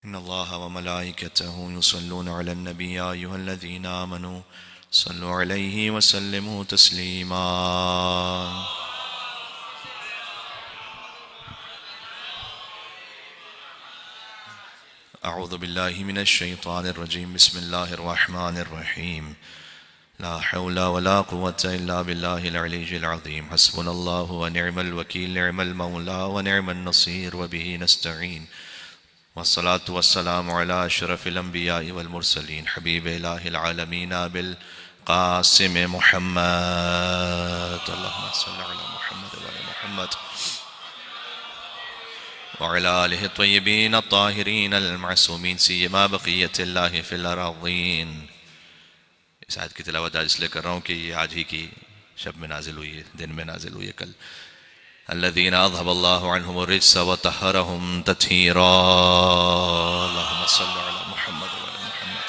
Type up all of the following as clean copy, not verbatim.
إن الله وملائكته يصلون على النبي يا أيها الذين آمنوا صلوا عليه وسلموا تسليما. أعوذ بالله من الشيطان الرجيم. بسم الله الرحمن الرحيم. لا حول ولا قوة إلا بالله العلي العظيم. حسبنا الله ونعم الوكيل، نعم المولى ونعم النصير، وبه نستعين. والصلاة والسلام على أشرف الأنبياء والمرسلين حبيب إله العالمين أبي القاسم محمد. اللهم صل على محمد وعلى محمد وعلى آله الطيبين الطاهرين المعصومين سيما بقية الله في الأراضين. اس آیت کی تلاوت آج اس لئے کر رہا ہوں کہ یہ آج ہی کی شب میں نازل ہوئی ہے، دن میں نازل ہوئی ہے کل. الذين أذهب الله عنهم الرجس وطهرهم تطهيرا. اللهم صل على محمد وعلى محمد.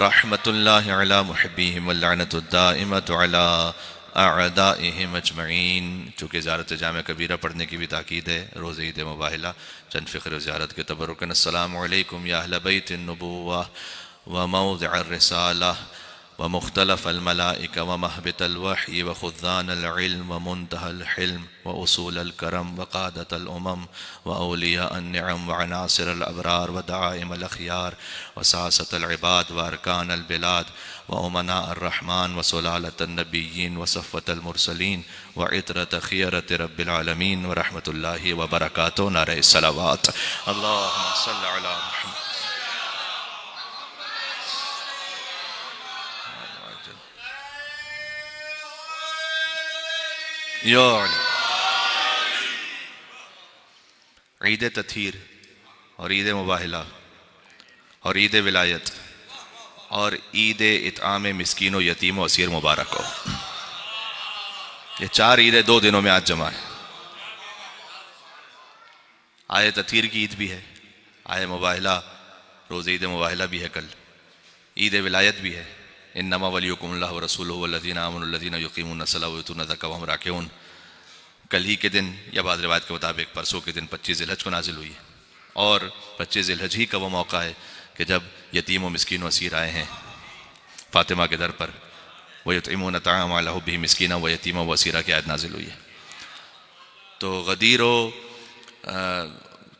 رحمة الله على محبيهم واللعنة الدائمة على اعدائهم اجمعین. چونکہ زیارت جامع کبیرہ پڑھنے کی بھی تاکید ہے روز عید مباہلہ، چند فقر و زیارت کے تبرکن. السلام علیکم یا اہل بیت النبوہ وموضع الرسالہ ومختلف الملائکہ ومہبت الوحی وخذان العلم ومنتہى الحلم وأصول الكرم وقادة الأمم وأولیاء النعم وعناصر الأبرار ودعائم الأخيار وساسة العباد وأركان البلاد وأمناء الرحمن وسلالة النبيين وصفوة المرسلين وعطرة خيرة رب العالمين ورحمة الله وبركاته. نعرہ الصلوات. اللهم صل على محمد. عید تطہیر اور عید مباہلہ اور عید ولایت اور عید اطعام مسکین و یتیم و اسیر مبارک ہو. یہ چار عیدیں 2 دنوں میں آج جمع ہے. آئے تطہیر کی عید بھی ہے، آئے مباہلہ روز عید مباہلہ بھی ہے کل، عید ولایت بھی ہے. انما ولیکم اللہ ورسولہ والذین آمنوا الذین یقیمون الصلاۃ ویؤتون الزکاۃ وہم راکعون. کل ہی کے دن یا بعض روایت کے مطابق پرسوں کے دن 25 ذی الحج کو نازل ہوئی ہے، اور 25 ذی الحج ہی کا وہ موقع ہے کہ جب یتیم و مسکین و اسیر آئے ہیں فاطمہ کے در پر. وَيُطْعِمُونَ الطَّعَامَ عَلَىٰ حُبِّهِ مِسْكِینًا وَیتیمًا وَاسِیرًا کی آیت نازل ہوئی ہے. تو غدیر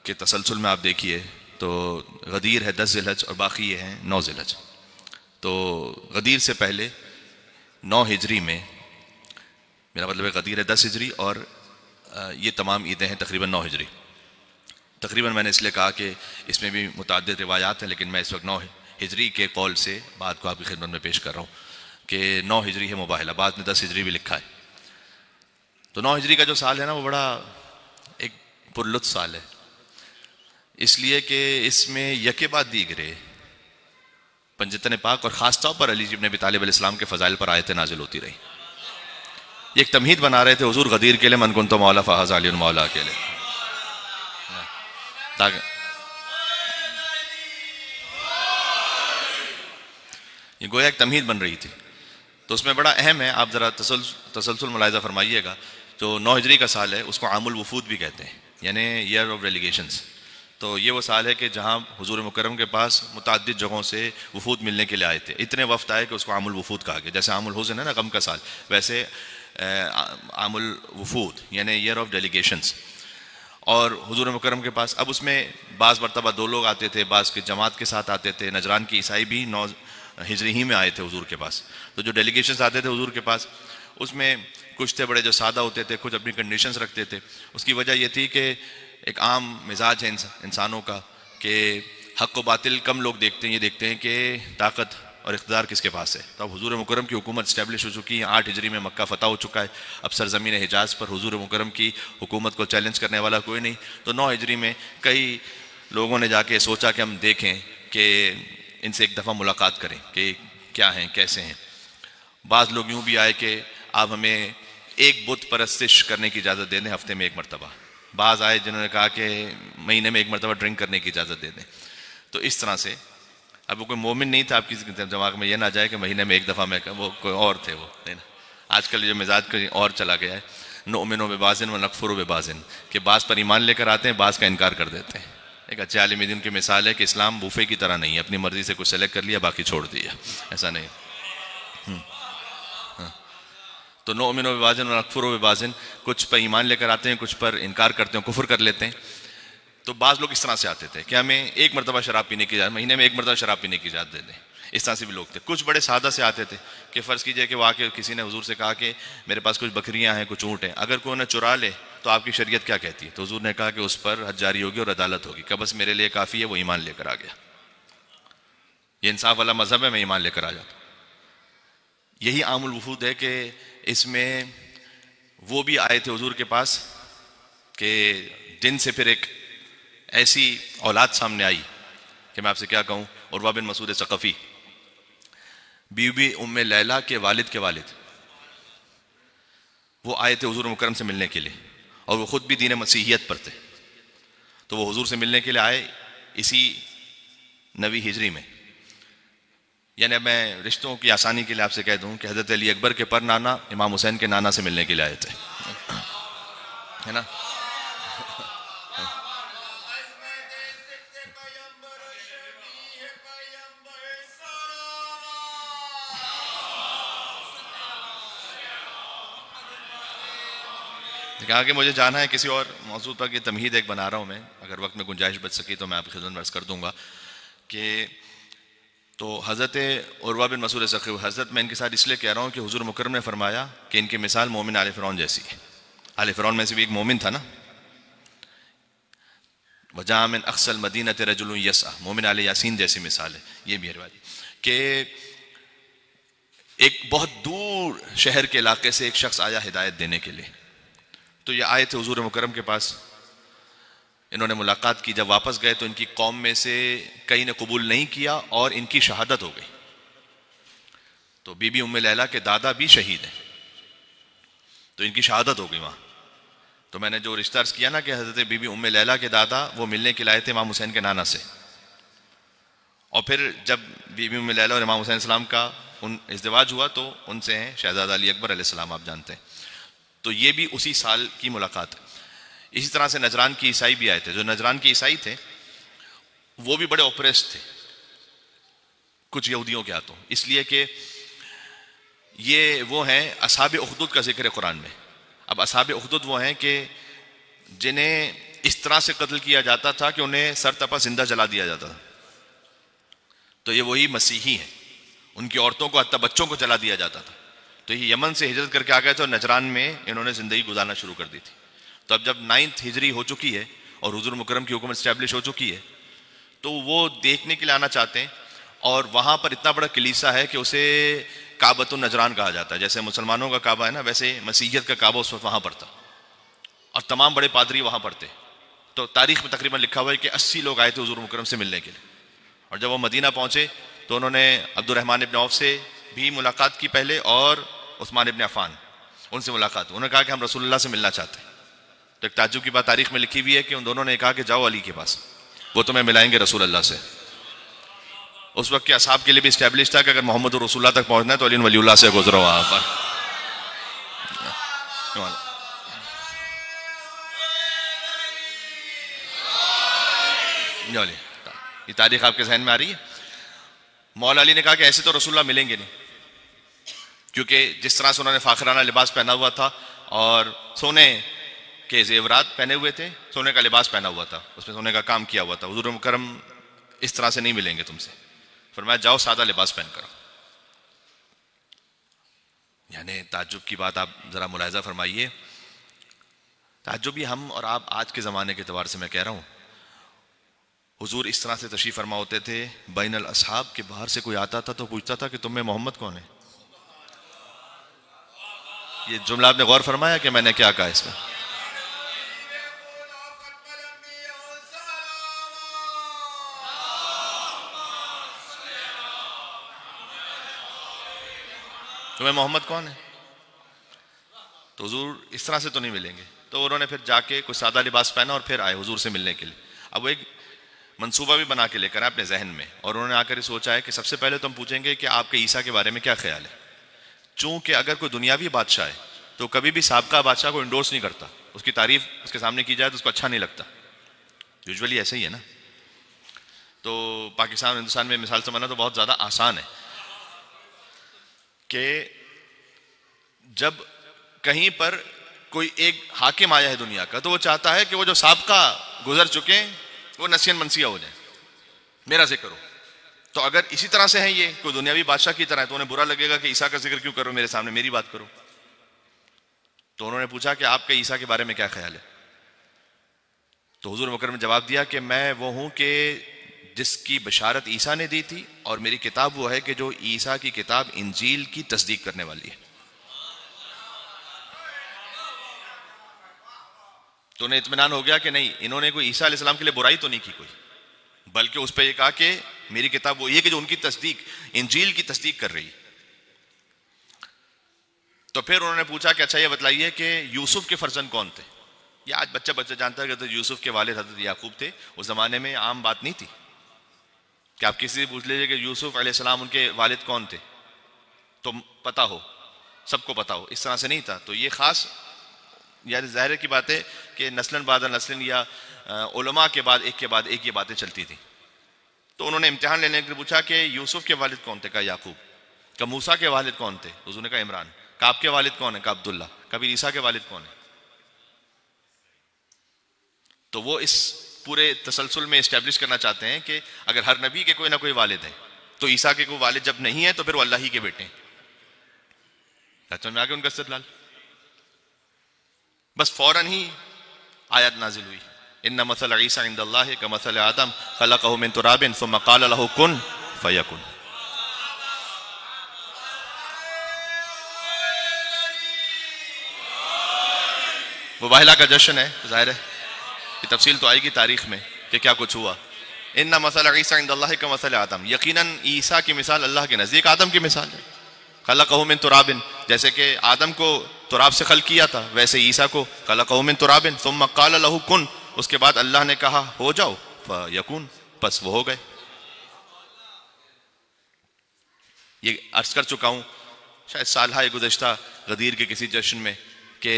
کے تسلسل میں آپ دیکھیے تو غدیر ہے 10 ذی الحج اور باقی یہ ہیں 9 ذی الحج. تو غدیر سے پہلے 9 ہجری میں، میرا مطلب ہے غدیر ہے 10 ہجری اور یہ تمام عیدیں ہیں تقریباً 9 ہجری. تقریباً میں نے اس لیے کہا کہ اس میں بھی متعدد روایات ہیں، لیکن میں اس وقت 9 ہجری کے قول سے بات کو آپ کی خدمت میں پیش کر رہا ہوں کہ 9 ہجری ہے مباہلہ. بعد میں 10 ہجری بھی لکھا ہے. تو 9 ہجری کا جو سال ہے نا وہ بڑا ایک پرلطف سال ہے، اس لیے کہ اس میں یکے بعد دیگرے پنجتن پاک اور خاص طور پر علی ابن ابی طالب علیہ السلام کے فضائل پر آیتیں نازل ہوتی رہی. یہ ایک تمہید بنا رہے تھے حضور غدیر کے لئے من کنت مولا فہذا علی مولا کے لئے، تاکہ یہ گویا ایک تمہید بن رہی تھی. تو اس میں بڑا اہم ہے، آپ ذرا تسلسل ملاحظہ فرمائیے گا. جو 9 ہجری کا سال ہے اس کو عام الوفود بھی کہتے ہیں، یعنی ایئر آف ڈیلیگیشنز. تو یہ وہ سال ہے کہ جہاں حضور مکرم کے پاس متعدد جگہوں سے وفود ملنے کے لیے آئے تھے. اتنے وفد آئے کہ اس کو عام الوفود کہا گیا. جیسے عام الحزن ہے نا غم کا سال، ویسے عام الوفود یعنی ایئر آف ڈیلیگیشنز. اور حضور مکرم کے پاس اب اس میں بعض مرتبہ 2 لوگ آتے تھے، بعض کے جماعت کے ساتھ آتے تھے. نجران کی عیسائی بھی 9 ہجری ہی میں آئے تھے حضور کے پاس. تو جو ڈیلیگیشنز آتے تھے حضور کے پاس، اس میں کچھ تھے بڑے جو سادہ ہوتے تھے، کچھ اپنی کنڈیشنز رکھتے تھے. اس کی وجہ یہ تھی کہ ایک عام مزاج ہے انسانوں کا کہ حق و باطل کم لوگ دیکھتے ہیں، یہ دیکھتے ہیں کہ طاقت اور اقتدار کس کے پاس ہے. تو اب حضور مکرم کی حکومت اسٹیبلش ہو چکی ہے. 8 ہجری میں مکہ فتح ہو چکا ہے. اب سرزمین حجاز پر حضور مکرم کی حکومت کو چیلنج کرنے والا کوئی نہیں. تو 9 ہجری میں کئی لوگوں نے جا کے سوچا کہ ہم دیکھیں کہ ان سے ایک دفعہ ملاقات کریں کہ کیا ہیں کیسے ہیں. بعض لوگ یوں بھی آئے کہ آپ ہمیں ایک بت پرستش کرنے کی اجازت دے دیں ہفتے میں 1 مرتبہ. بعض آئے جنہوں نے کہا کہ مہینے میں 1 مرتبہ ڈرنک کرنے کی اجازت دے دیں. تو اس طرح سے اب وہ کوئی مومن نہیں تھا. آپ کی دماغ میں یہ نہ جائے کہ مہینے میں 1 دفعہ میں وہ کوئی اور تھے وہ نہیں نا. آج کل جو مزاج کوئی اور چلا گیا ہے. نؤمن ببعض ونکفر ببعض، کہ بعض پر ایمان لے کر آتے ہیں، بعض کا انکار کر دیتے ہیں۔ ایک اچھے عالم دین کی مثال ہے کہ اسلام بوفے کی طرح نہیں ہے، اپنی مرضی سے کچھ سلیکٹ کر لیا باقی چھوڑ دیا، ایسا نہیں۔ تو نؤمن ببعض ونکفر ببعض، کچھ پر ایمان لے کر آتے ہیں، کچھ پر انکار کرتے ہیں، کفر کر لیتے ہیں۔ تو بعض لوگ اس طرح سے آتے تھے کہ ہمیں ایک مرتبہ شراب پینے کی اجازت، مہینے میں ایک مرتبہ شراب پینے کی اجازت دے دیں، اس طرح سے بھی لوگ تھے۔ کچھ بڑے سادہ سے آتے تھے کہ فرض کیجئے کہ واقع کسی نے حضور سے کہا کہ میرے پاس کچھ بکریاں ہیں، کچھ اونٹ ہیں، اگر کوئی انہیں چرا لے تو آپ کی شریعت کیا کہتی ہے؟ تو حضور نے کہا کہ اس پر حد جاری ہوگی اور عدالت ہوگی، کہ بس میرے لیے کافی ہے وہ ایمان لے کر آ گیا، یہ انصاف والا مذہب ہے، میں ایمان لے کر آ جاتا ہوں۔ یہی عام الوفود ہے کہ اس میں وہ بھی آئے تھے حضور کے پاس کہ جن سے پھر ایک ایسی اولاد سامنے آئی کہ میں آپ سے کیا کہوں، عروہ بن مسعود ثقفی، بی بی ام لیلہ کے والد کے والد، وہ آئے تھے حضور مکرم سے ملنے کے لیے، اور وہ خود بھی دین مسیحیت پر تھے۔ تو وہ حضور سے ملنے کے لیے آئے اسی 9 ہجری میں۔ یعنی اب میں رشتوں کی آسانی کے لیے آپ سے کہہ دوں کہ حضرت علی اکبر کے پر نانا امام حسین کے نانا سے ملنے کے لیے آئے تھے، ہے نا؟ کہا کہ مجھے جانا ہے کسی اور موضوع پر، کہ تمہید ایک بنا رہا ہوں میں، اگر وقت میں گنجائش بچ سکی تو میں آپ کی خدمت میں عرض کر دوں گا کہ تو حضرت عروہ بن مسعود ثقفی، حضرت میں ان کے ساتھ اس لیے کہہ رہا ہوں کہ حضور مکرم نے فرمایا کہ ان کی مثال مومن آل فرعون جیسی ہے۔ آل فرعون میں سے بھی ایک مومن تھا نا، وجاء من اقصى المدینۃ رجل یسعی، مومن آل یاسین جیسی مثال ہے۔ یہ بھی ہے روایت کہ ایک بہت دور شہر کے علاقے سے ایک شخص آیا ہدایت دینے کے لیے، تو یہ آئے تھے حضور مکرم کے پاس، انہوں نے ملاقات کی، جب واپس گئے تو ان کی قوم میں سے کئی نے قبول نہیں کیا اور ان کی شہادت ہو گئی۔ تو بی بی ام لیلہ کے دادا بھی شہید ہیں، تو ان کی شہادت ہو گئی وہاں۔ تو میں نے جو رشتہ عرض کیا نا کہ حضرت بی بی ام لیلہ کے دادا وہ ملنے کے لائے تھے امام حسین کے نانا سے، اور پھر جب بی بی ام لیلہ اور امام حسین السلام کا ان ازدواج ہوا تو ان سے ہیں شہزادہ علی اکبر علیہ السلام، آپ جانتے ہیں۔ تو یہ بھی اسی سال کی ملاقات ہے۔ اسی طرح سے نجران کی عیسائی بھی آئے تھے۔ جو نجران کی عیسائی تھے وہ بھی بڑے اوپریس تھے کچھ یہودیوں کے ہاتھوں، اس لیے کہ یہ وہ ہیں اصحاب اخدود کا ذکر ہے قرآن میں۔ اب اصحاب اخدود وہ ہیں کہ جنہیں اس طرح سے قتل کیا جاتا تھا کہ انہیں سر تپا زندہ جلا دیا جاتا تھا۔ تو یہ وہی مسیحی ہیں، ان کی عورتوں کو حتیٰ بچوں کو جلا دیا جاتا تھا۔ تو یہ یمن سے ہجرت کر کے آ گئے تھے اور نجران میں انہوں نے زندگی گزارنا شروع کر دی تھی۔ تو اب جب 9 ہجری ہو چکی ہے اور حضور مکرم کی حکومت اسٹیبلش ہو چکی ہے تو وہ دیکھنے کے لیے آنا چاہتے ہیں، اور وہاں پر اتنا بڑا کلیسا ہے کہ اسے کعبۃ النجران کہا جاتا ہے۔ جیسے مسلمانوں کا کعبہ ہے نا، ویسے مسیحیت کا کعبہ اس وقت وہاں پر تھا، اور تمام بڑے پادری وہاں پر تھے۔ تو تاریخ میں تقریباً لکھا ہوا ہے کہ 80 لوگ آئے تھے حضور مکرم سے ملنے کے لیے، اور جب وہ مدینہ پہنچے تو انہوں نے عبد الرحمن ابن عوف سے بھی ملاقات کی پہلے، اور عثمان ابن عفان، ان سے ملاقات ہوئی۔ انہوں نے کہا کہ ہم رسول اللہ سے ملنا چاہتے ہیں۔ تو ایک تعجب کی بات تاریخ میں لکھی ہوئی ہے کہ ان دونوں نے کہا کہ جاؤ علی کے پاس، وہ تمہیں ملائیں گے رسول اللہ سے۔ اس وقت کے اصحاب کے لیے بھی اسٹیبلش تھا کہ اگر محمد رسول اللہ تک پہنچنا ہے تو علی ولی اللہ سے گزرو وہاں پر۔ یہ تاریخ آپ کے ذہن میں آ رہی ہے۔ مولا علی نے کہا کہ ایسے تو رسول اللہ ملیں گے نہیں، کیونکہ جس طرح سے انہوں نے فاخرانہ لباس پہنا ہوا تھا اور سونے کے زیورات پہنے ہوئے تھے، سونے کا لباس پہنا ہوا تھا، اس میں سونے کا کام کیا ہوا تھا، حضور مکرم اس طرح سے نہیں ملیں گے تم سے۔ فرمایا جاؤ سادہ لباس پہن کر۔ یعنی تعجب کی بات آپ ذرا ملاحظہ فرمائیے، تعجب ہی ہم اور آپ آج کے زمانے کے اعتبار سے میں کہہ رہا ہوں، حضور اس طرح سے تشریف فرما ہوتے تھے بین الاصحاب کے، باہر سے کوئی آتا تھا تو پوچھتا تھا کہ تم میں محمد کون ہے؟ یہ جملہ آپ نے غور فرمایا کہ میں نے کیا کہا اس میں؟ تمہیں محمد کون ہے؟ تو حضور اس طرح سے تو نہیں ملیں گے۔ تو انہوں نے پھر جا کے کوئی سادہ لباس پہنا اور پھر آئے حضور سے ملنے کے لیے۔ اب وہ ایک منصوبہ بھی بنا کے لے کر اپنے ذہن میں، اور انہوں نے آ کر یہ سوچا ہے کہ سب سے پہلے تو ہم پوچھیں گے کہ آپ کے عیسیٰ کے بارے میں کیا خیال ہے، چونکہ اگر کوئی دنیاوی بادشاہ ہے تو کبھی بھی سابقہ بادشاہ کو انڈورس نہیں کرتا، اس کی تعریف اس کے سامنے کی جائے تو اس کو اچھا نہیں لگتا. یوزولی ایسا ہی ہے نا. تو پاکستان ہندوستان میں مثال سمجھنا تو بہت زیادہ آسان ہے کہ جب کہیں پر کوئی ایک حاکم آیا ہے دنیا کا تو وہ چاہتا ہے کہ وہ جو سابقہ گزر چکے ہیں وہ نسیاً منسیہ ہو جائیں، میرا ذکر کرو. تو اگر اسی طرح سے ہے یہ کوئی دنیاوی بادشاہ کی طرح ہے تو انہیں برا لگے گا کہ عیسیٰ کا ذکر کیوں کرو میرے سامنے، میری بات کرو. تو انہوں نے پوچھا کہ آپ کے عیسیٰ کے بارے میں کیا خیال ہے؟ تو حضور مکرم نے جواب دیا کہ میں وہ ہوں کہ جس کی بشارت عیسیٰ نے دی تھی، اور میری کتاب وہ ہے کہ جو عیسیٰ کی کتاب انجیل کی تصدیق کرنے والی ہے. تو انہیں اطمینان ہو گیا کہ نہیں، انہوں نے کوئی عیسیٰ علیہ السلام کے لیے برائی تو نہیں کی کوئی، بلکہ اس پہ یہ کہا کہ میری کتاب وہ یہ کہ جو ان کی تصدیق انجیل کی تصدیق کر رہی. تو پھر انہوں نے پوچھا کہ اچھا یہ بتلائیے کہ یوسف کے فرزند کون تھے؟ یہ آج بچہ جانتا ہے کہ تو یوسف کے والد حضرت یعقوب تھے. اس زمانے میں عام بات نہیں تھی کہ آپ کسی سے پوچھ لیجیے کہ یوسف علیہ السلام ان کے والد کون تھے تو پتا ہو، سب کو پتا ہو، اس طرح سے نہیں تھا. تو یہ خاص یعنی ظاہر کی بات ہے کہ نسلاً بعد نسلاً یا علماء کے بعد ایک یہ باتیں چلتی تھیں. تو انہوں نے امتحان لینے کے لیے پوچھا کہ یوسف کے والد کون تھے؟ کہا یعقوب. کہ موسیٰ کے والد کون تھے؟ حضور نے کہا عمران. کہ آپ کے والد کون ہیں؟ کہا عبداللہ. کبھی عیسیٰ کے والد کون ہیں؟ تو وہ اس پورے تسلسل میں اسٹیبلش کرنا چاہتے ہیں کہ اگر ہر نبی کے کوئی نہ کوئی والد ہے تو عیسیٰ کے کوئی والد جب نہیں ہے تو پھر وہ اللہ ہی کے بیٹے ہیں. سمجھ میں آ گیا ان کا استدلال؟ بس فوراً ہی آیت نازل ہوئی، ان مثل عیسیٰ عند اللہ کمثل آدم خلقہ من تراب ثم قال له کن فیکن. مباہلہ کا جشن ہے، ظاہر ہے یہ تفصیل تو آئے گی تاریخ میں کہ کیا کچھ ہوا. ان مثل عیسیٰ عند اللہ کمثل آدم، یقیناً عیسیٰ کی مثال اللہ کے نزدیک آدم کی مثال ہے. خلقہ من تراب، جیسے کہ آدم کو تراب سے خلق کیا تھا ویسے عیسیٰ کو خلقہ من تراب ثم قال له کن، اس کے بعد اللہ نے کہا ہو جاؤ، فیکون، پس وہ ہو گئے. یہ عرض کر چکا ہوں شاید سالہ گزشتہ غدیر کے کسی جشن میں کہ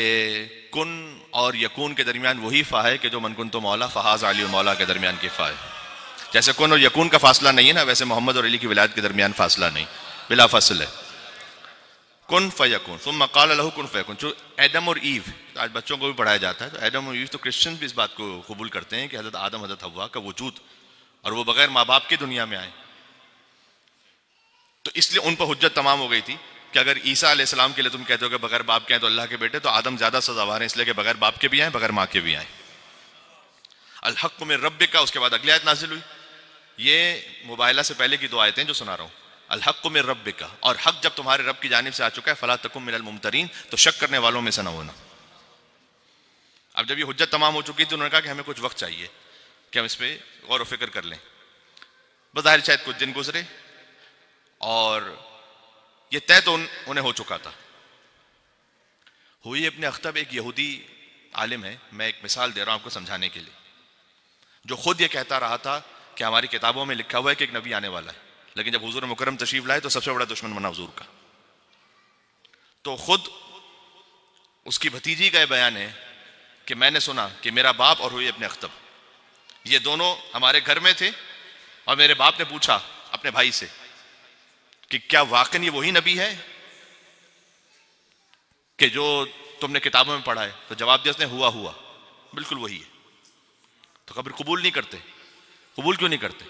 کن اور یکون کے درمیان وہی فا ہے کہ جو من کنت مولا فہاز علی مولا کے درمیان کی فا ہے. جیسے کن اور یکون کا فاصلہ نہیں ہے نا، ویسے محمد اور علی کی ولایت کے درمیان فاصلہ نہیں، بلا فصل ہے. کن فیکون ثم قال له کن فیکون. جو ایڈم اور ایو آج بچوں کو بھی پڑھایا جاتا ہے، تو ایڈم اور ایو تو کرسچن بھی اس بات کو قبول کرتے ہیں کہ حضرت آدم حضرت حوا کا وجود اور وہ بغیر ماں باپ کی دنیا میں آئے. تو اس لیے ان پر حجت تمام ہو گئی تھی کہ اگر عیسیٰ علیہ السلام کے لیے تم کہتے ہو کہ بغیر باپ کے ہیں تو اللہ کے بیٹے، تو آدم زیادہ سزاوار ہیں اس لیے کہ بغیر باپ کے بھی آئیں بغیر ماں کے بھی آئیں. الحق من ربک، اس کے بعد اگلی آیت نازل ہوئی. یہ مباہلہ سے پہلے کی دو آیتیں جو سنا رہا ہوں. الحق من ربک، اور حق جب تمہارے رب کی جانب سے آ چکا ہے فلا تکن من الممترین، تو شک کرنے والوں میں سے نہ ہونا. اب جب یہ حجت تمام ہو چکی تو انہوں نے کہا کہ ہمیں کچھ وقت چاہیے کہ ہم اس پہ غور و فکر کر لیں. بظاہر شاید کچھ دن گزرے اور یہ طے تو انہیں ہو چکا تھا. ہوئی ابن اخطب ایک یہودی عالم ہے، میں ایک مثال دے رہا ہوں آپ کو سمجھانے کے لیے، جو خود یہ کہتا رہا تھا کہ ہماری کتابوں میں لکھا ہوا ہے کہ ایک نبی آنے والا ہے، لیکن جب حضور مکرم تشریف لائے تو سب سے بڑا دشمن بنا حضور کا. تو خود اس کی بھتیجی کا یہ بیان ہے کہ میں نے سنا کہ میرا باپ اور ہوئی ابن اخطب یہ دونوں ہمارے گھر میں تھے، اور میرے باپ نے پوچھا اپنے بھائی سے کہ کیا واقعی یہ وہی نبی ہے کہ جو تم نے کتابوں میں پڑھا ہے؟ تو جواب دیا اس نے ہوا بالکل وہی ہے. تو خبر قبول نہیں کرتے. قبول کیوں نہیں کرتے؟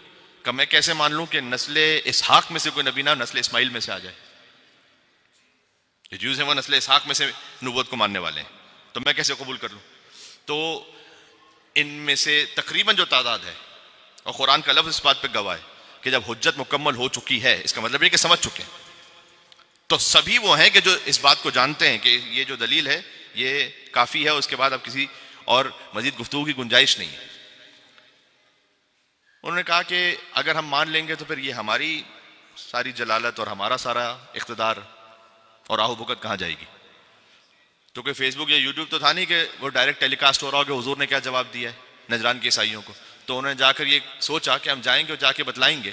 کہ میں کیسے مان لوں کہ نسل اسحاق میں سے کوئی نبی نہ نسل اسماعیل میں سے آ جائے؟ یہ جوز ہیں وہ نسل اسحاق میں سے نبوت کو ماننے والے ہیں، تو میں کیسے قبول کر لوں؟ تو ان میں سے تقریباً جو تعداد ہے، اور قرآن کا لفظ اس بات پہ گواہ ہے کہ جب حجت مکمل ہو چکی ہے، اس کا مطلب یہ کہ سمجھ چکے ہیں، تو سبھی وہ ہیں کہ جو اس بات کو جانتے ہیں کہ یہ جو دلیل ہے یہ کافی ہے، اس کے بعد اب کسی اور مزید گفتگو کی گنجائش نہیں ہے. انہوں نے کہا کہ اگر ہم مان لیں گے تو پھر یہ ہماری ساری جلالت اور ہمارا سارا اقتدار اور آہو بھگت کہاں جائے گی؟ تو کوئی فیس بک یا یوٹیوب تو تھا نہیں کہ وہ ڈائریکٹ ٹیلی کاسٹ ہو رہا ہو کہ حضور نے کیا جواب دیا ہے نجران کے عیسائیوں کو. تو انہوں نے جا کر یہ سوچا کہ ہم جائیں گے اور جا کے بتلائیں گے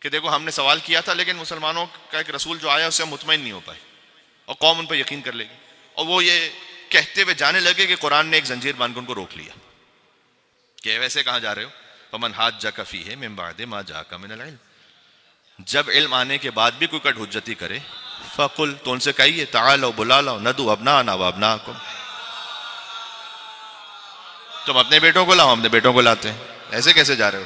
کہ دیکھو ہم نے سوال کیا تھا لیکن مسلمانوں کا ایک رسول جو آیا اس سے ہم مطمئن نہیں ہو پائے. اور قوم ان پر یقین کر لے گی. اور وہ یہ کہتے ہوئے جانے لگے کہ قرآن نے ایک زنجیر باندھ کے ان کو روک لیا کہ ویسے کہاں جا رہے ہو. فمن حاجک فیہ من بعد ما جاءک من العلم، جب علم آنے کے بعد بھی کوئی کٹ حجتی کرے فقل، تو ان سے کہیے تعالوا بلا لاؤ ندعو ابناءنا وابناءکم، تم اپنے بیٹوں کو لاؤ، ہم اپنے بیٹوں کو لاتے ہیں. ایسے کیسے جا رہے ہو؟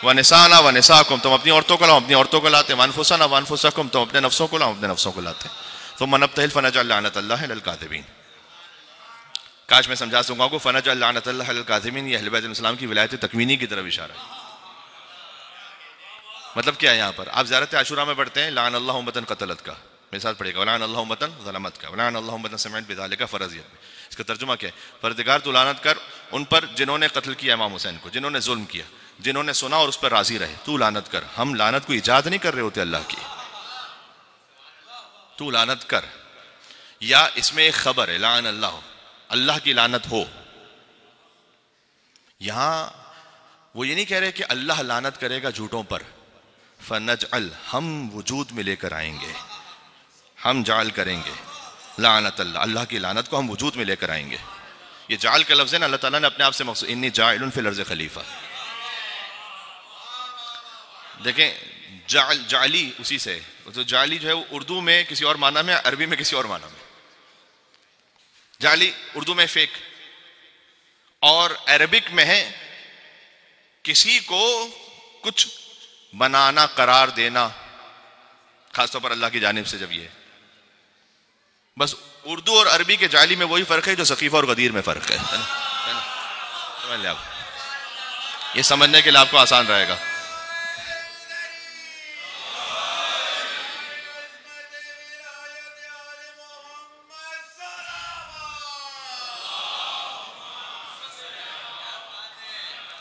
وَنِسَاءَنَا وَنِسَاءَكُمْ، تم اپنی عورتوں کو لاؤ، اپنی عورتوں کو لاتے ہیں. وَأَنفُسَنَا وَأَنفُسَكُمْ، تم اپنے نفسوں کو لاؤ، اپنے نفسوں کو لاتے ہیں. ثُمَّ نَبْتَهِلْ فَنَجْعَلْ لَعْنَةَ اللَّهِ عَلَى الْكَاذِبِينَ. کاش میں سمجھا سکوں کہ فَنَجْعَلْ لَعْنَةَ اللَّهِ عَلَى الْكَاذِبِينَ یہ اہل بیت علیہ السلام کی ولایت تکوینی کی طرف اشارہ ہے. مطلب کیا ہے یہاں پر؟ آپ زیارت عاشوراء میں پڑھتے ہیں لعن اللہ امۃ قتلت کا، میرے ساتھ پڑھے گا ولعن اللہ امۃ ظلمت کا، ولعن اللہ امۃ سمعت بذلک فرضیت. اس کا ترجمہ کیا ہے؟ پروردگار تو لعنت کر ان پر جنہوں نے قتل کیا امام حسین کو، جنہوں نے ظلم کیا، جنہوں نے سنا اور اس پر راضی رہے. تو لعنت کر. ہم لعنت کو ایجاد نہیں کر رہے ہوتے اللہ کی، تو لعنت کر. یا اس میں ایک خبر ہے لعن اللہ، اللہ کی لعنت ہو. یہاں وہ یہ نہیں کہہ رہے کہ اللہ لعنت کرے گا جھوٹوں پر. فنجعل، ہم وجود میں لے کر آئیں گے، ہم جعل کریں گے لعنت اللہ، اللہ کی لعنت کو ہم وجود میں لے کر آئیں گے. یہ جعل کا لفظ ہے نا، اللہ تعالیٰ نے اپنے آپ سے مخصوص انی جاعل فی الارض خلیفہ. دیکھیں جعل جعلی اسی سے، تو جعلی جو ہے وہ اردو میں کسی اور معنی میں، عربی میں کسی اور معنی میں. جعلی اردو میں فیک، اور عربک میں ہے کسی کو کچھ بنانا، قرار دینا، خاص طور پر اللہ کی جانب سے. جب یہ بس اردو اور عربی کے جعلی میں وہی فرق ہے جو سقیفہ اور غدیر میں فرق ہے. سمجھ لیں آپ، یہ سمجھنے کے لیے آپ کو آسان رہے گا.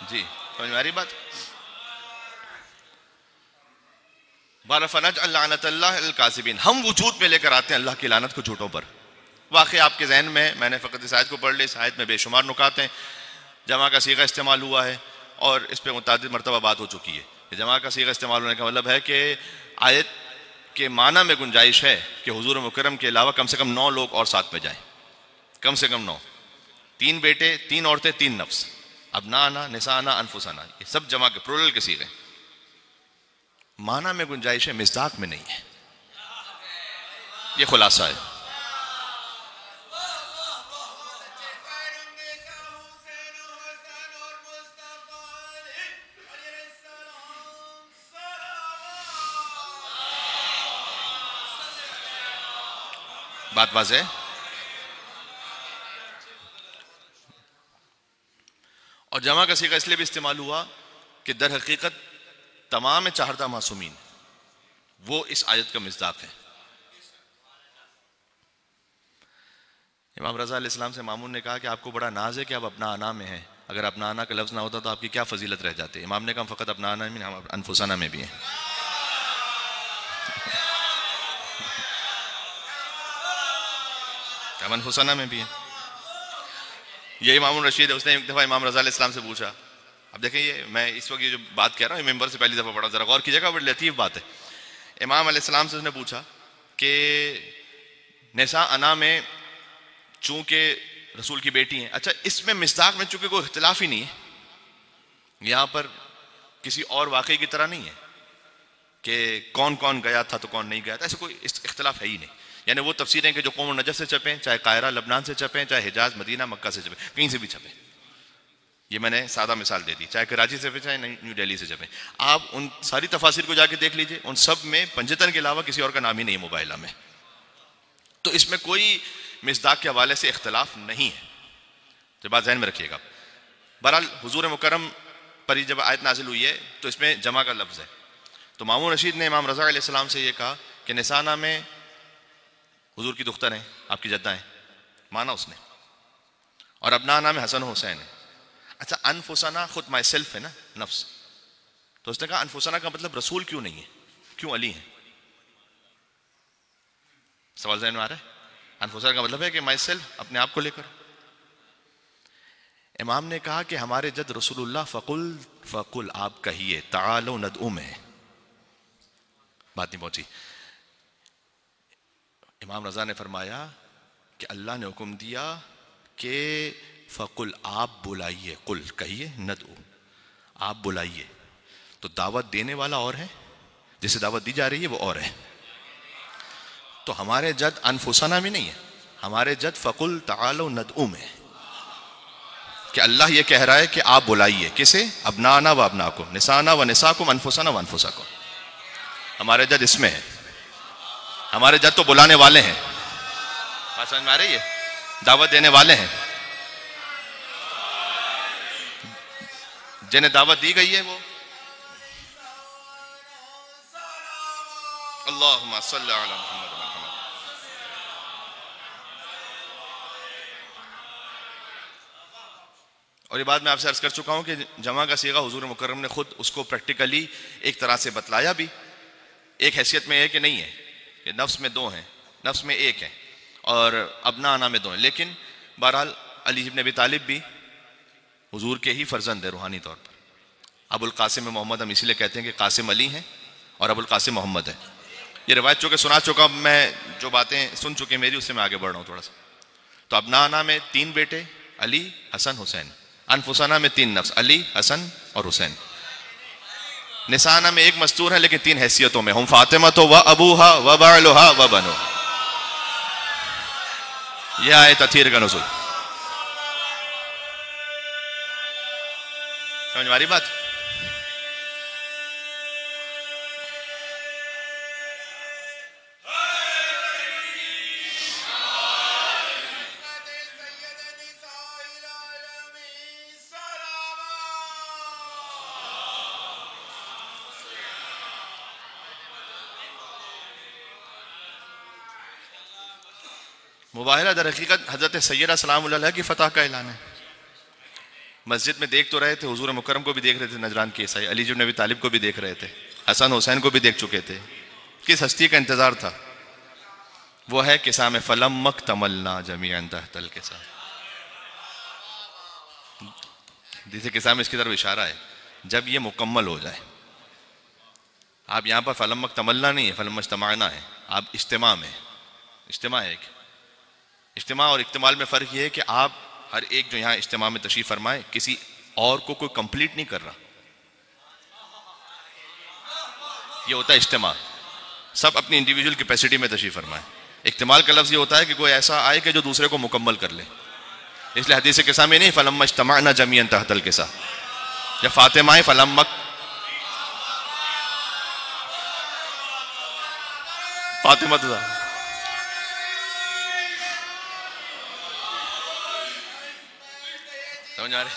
جی سمجھ میں آ رہی بات؟ فنجعل لعنت اللہ الکاذبین، ہم وجود میں لے کر آتے ہیں اللہ کی لعنت کو جھوٹوں پر. واقعی آپ کے ذہن میں نے فقط اس آیت کو پڑھ لی، اس آیت میں بے شمار نکات ہیں. جمع کا صیغہ استعمال ہوا ہے اور اس پہ متعدد مرتبہ بات ہو چکی ہے. جمع کا صیغہ استعمال ہونے کا مطلب ہے کہ آیت کے معنی میں گنجائش ہے کہ حضور مکرم کے علاوہ کم سے کم 9 لوگ اور ساتھ میں جائیں، کم سے کم 9. 3 بیٹے، 3 عورتیں، 3 نفس. ابنانا، نسانا، انفسانا، یہ سب جمع کے پلورل کے صیغے. معنی میں گنجائش ہے، مصداق میں نہیں ہے. یہ خلاصہ ہے. بات واضح ہے. اور جمع کا صیغہ اس لیے بھی استعمال ہوا کہ در حقیقت تمام چہردہ معصومین وہ اس آیت کا مصداق ہے. امام رضا علیہ السلام سے مامون نے کہا کہ آپ کو بڑا ناز ہے کہ آپ اپنا آنا میں ہیں، اگر اپنا آنا کا لفظ نہ ہوتا تو آپ کی کیا فضیلت رہ جاتی. امام نے کہا ہم فقط اپنا آنا میں، ہم انفسانہ میں بھی ہیں. ہم انفسانہ میں بھی ہیں. یہ امام الرشید ہے، اس نے ایک دفعہ امام رضا علیہ السلام سے پوچھا. اب دیکھیں یہ میں اس وقت یہ جو بات کہہ رہا ہوں ممبر سے پہلی دفعہ پڑھا، ذرا غور کیجیے گا، بڑی لطیف بات ہے. امام علیہ السلام سے اس نے پوچھا کہ نساء انا میں چونکہ رسول کی بیٹی ہیں، اچھا اس میں مصداق میں چونکہ کوئی اختلاف ہی نہیں ہے، یہاں پر کسی اور واقعے کی طرح نہیں ہے کہ کون کون گیا تھا تو کون نہیں گیا تھا، ایسے کوئی اختلاف ہے ہی نہیں. یعنی وہ تفسیریں کہ جو قوم نجد سے چھپیں، چاہے قاہرہ لبنان سے چھپیں، چاہے حجاز مدینہ مکہ سے چھپیں، کہیں سے بھی چھپیں. یہ میں نے سادہ مثال دے دی، چاہے کراچی سے چھپیں چاہے نیو دہلی سے چھپیں. آپ ان ساری تفاسیر کو جا کے دیکھ لیجئے، ان سب میں پنجتن کے علاوہ کسی اور کا نام ہی نہیں مباہلہ میں. تو اس میں کوئی مصداق کے حوالے سے اختلاف نہیں ہے، تو بات ذہن میں رکھیے گا. بہرحال حضور مکرم پر جب آیت نازل ہوئی ہے تو اس میں جمع کا لفظ ہے. تو مامون رشید نے امام رضا علیہ السلام سے یہ کہا کہ نسانہ میں حضور کی دختر ہیں، آپ کی جدہ ہیں، مانا اس نے، اور ابنانا میں حسن و حسین ہے. اچھا انفسنا خود مائی سیلف ہے نا، نفس. تو اس نے کہا انفسنا کا مطلب رسول کیوں نہیں ہے، کیوں علی ہیں؟ سوال ذہن میں آ رہا ہے؟ انفسنا کا مطلب ہے کہ مائی سیلف، اپنے آپ کو لے کر. امام نے کہا کہ ہمارے جد رسول اللہ فقل آپ کہیے تعالوا ندعو میں، بات نہیں پہنچی. امام رضا نے فرمایا کہ اللہ نے حکم دیا کہ فقل آپ بلائیے، قل کہیے، ندعو آپ بلائیے. تو دعوت دینے والا اور ہے، جسے دعوت دی جا رہی ہے وہ اور ہے. تو ہمارے جد انفسنا میں نہیں ہے، ہمارے جد فقل تعالوا ندعو میں، کہ اللہ یہ کہہ رہا ہے کہ آپ بلائیے کسے؟ ابنانا و ابناکم، نسانا و نساکم، انفسنا و انفسکم. ہمارے جد اس میں ہے، ہمارے جد تو بلانے والے ہیں. بات سمجھ میں آ رہی ہے؟ دعوت دینے والے ہیں، جنہیں دعوت دی گئی ہے وہ اللہم صلی علی محمد. اور یہ بات میں آپ سے عرض کر چکا ہوں کہ جمع کا صیغہ حضور مکرم نے خود اس کو پریکٹیکلی ایک طرح سے بتلایا بھی. ایک حیثیت میں ہے کہ نہیں ہے کہ نفس میں دو ہیں، نفس میں ایک ہے، اور ابنا انا میں دو ہیں. لیکن بہرحال علی ابن ابی طالب بھی حضور کے ہی فرزند ہے روحانی طور پر. ابو القاسم محمد ہم اسی لیے کہتے ہیں کہ قاسم علی ہیں اور ابو القاسم محمد ہے. یہ روایت چونکہ سنا چکا، میں جو باتیں سن چکے میری، اس سے میں آگے بڑھ رہا ہوں تھوڑا سا. تو ابنا انا میں 3 بیٹے، علی، حسن، حسین. انفسنا میں 3 نفس، علی، حسن اور حسین. نسانا میں 1 مستور ہے لیکن 3 حیثیتوں میں، ہم فاطمہ تو و ابوہا و بعلہا و بنو. یہ آئے تطہیر کا نزول. سمجھ ہماری بات؟ مباہلہ در حقیقت حضرت سیدہ سلام اللہ علیہ کی فتح کا اعلان ہے. مسجد میں دیکھ تو رہے تھے، حضور مکرم کو بھی دیکھ رہے تھے، نجران کے عیسائی علی بن ابی طالب کو بھی دیکھ رہے تھے، حسن حسین کو بھی دیکھ چکے تھے. کس ہستی کا انتظار تھا؟ وہ ہے کسام فلم اکتملنا جمیعا تحت الکسام. جسے کسام اس کی طرف اشارہ ہے، جب یہ مکمل ہو جائے. آپ یہاں پر فلم اکتملنا نہیں ہے، فلم اجتمعنا ہے. آپ اجتماع میں، اجتماع ہے. ایک اجتماع اور اکتمال میں فرق یہ ہے کہ آپ ہر ایک جو یہاں اجتماع میں تشریف فرمائے کسی اور کو کوئی کمپلیٹ نہیں کر رہا. یہ ہوتا ہے اجتماع، سب اپنی انڈیویجول کیپیسٹی میں تشریف فرمائے. اکتمال کا لفظ یہ ہوتا ہے کہ کوئی ایسا آئے کہ جو دوسرے کو مکمل کر لے. اس لیے حدیث قصہ میں نہیں فلما اجتمعنا جميعا تحت القصہ. جب فاطمہ فلما فاطمہ سمجھ آ رہے؟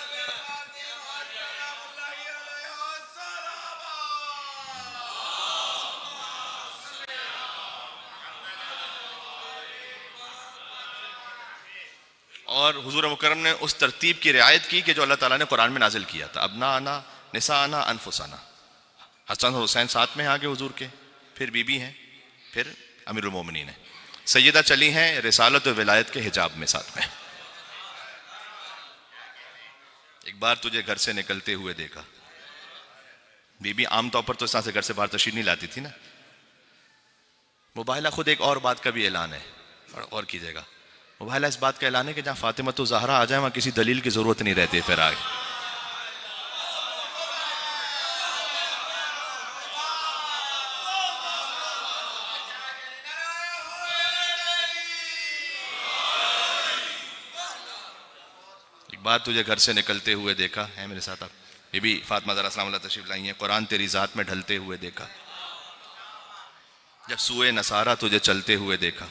اور حضور مکرم نے اس ترتیب کی رعایت کی کہ جو اللہ تعالیٰ نے قرآن میں نازل کیا تھا. ابنا انا، نساء انا، انفسنا. حسن اور حسین ساتھ میں ہیں آگے حضور کے، پھر بی بی ہیں، پھر امیر المومنین ہیں. سیدہ چلی ہیں رسالت و ولایت کے حجاب میں ساتھ میں. ایک بار تجھے گھر سے نکلتے ہوئے دیکھا. بی بی عام طور پر تو اس طرح سے گھر سے باہر تشریف نہیں لاتی تھی نا. مباہلہ خود ایک اور بات کا بھی اعلان ہے، اور کیجیے گا. مباہلہ اس بات کا اعلان ہے کہ جہاں فاطمہ تو زہرا آ جائے وہاں کسی دلیل کی ضرورت نہیں رہتی پھر آگے. ایک بات تجھے گھر سے نکلتے ہوئے دیکھا ہے میرے ساتھ آپ. بی بی فاطمہ زہرا سلام اللہ تشریف لائی ہیں. قرآن تیری ذات میں ڈھلتے ہوئے دیکھا. جب سوئے نصارہ تجھے چلتے ہوئے دیکھا،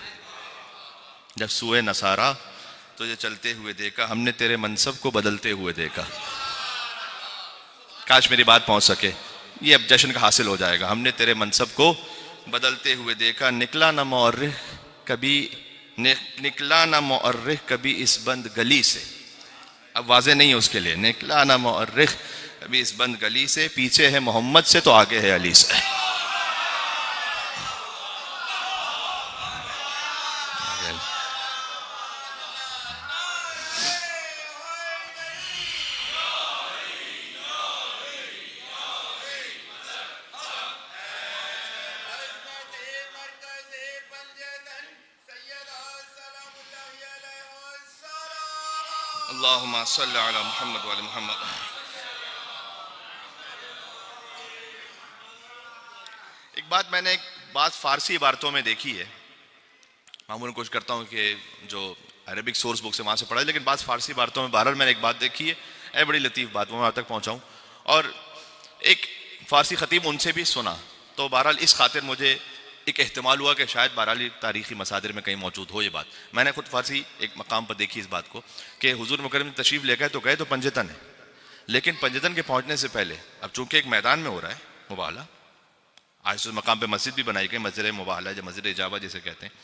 جب سوئے نصارہ تجھے چلتے ہوئے دیکھا، ہم نے تیرے منصب کو بدلتے ہوئے دیکھا. کاش میری بات پہنچ سکے، یہ اب جشن کا حاصل ہو جائے گا. ہم نے تیرے منصب کو بدلتے ہوئے دیکھا. نکلا نہ مورخ کبھی، نکلا نہ مورخ کبھی اس بند گلی سے. اب واضح نہیں ہے اس کے لیے. نکلا نہ مورخ کبھی اس بند گلی سے، پیچھے ہے محمد سے تو آگے ہے علی سے. اللہم صلی علی محمد وعلی محمد. ایک بات میں نے بعض فارسی عبارتوں میں دیکھی ہے، معمولاً کوشش کرتا ہوں کہ جو عربک سورس بک سے وہاں سے پڑھا، لیکن بعض فارسی عبارتوں میں بہرحال میں نے ایک بات دیکھی ہے، بڑی لطیف بات، وہ میں آپ تک پہنچاؤں. اور ایک فارسی خطیب ان سے بھی سنا، تو بہرحال اس خاطر مجھے ایک احتمال ہوا کہ شاید بہرحال تاریخی مصادر میں کہیں موجود ہو یہ بات. میں نے خود فارسی ایک مقام پر دیکھی اس بات کو کہ حضور مکرم تشریف لے گئے تو پنجتن ہے، لیکن پنجتن کے پہنچنے سے پہلے، اب چونکہ ایک میدان میں ہو رہا ہے مباحلہ، آج اس مقام پہ مسجد بھی بنائی گئی، مسجد مباحلہ یا مسجد اجابہ جسے کہتے ہیں،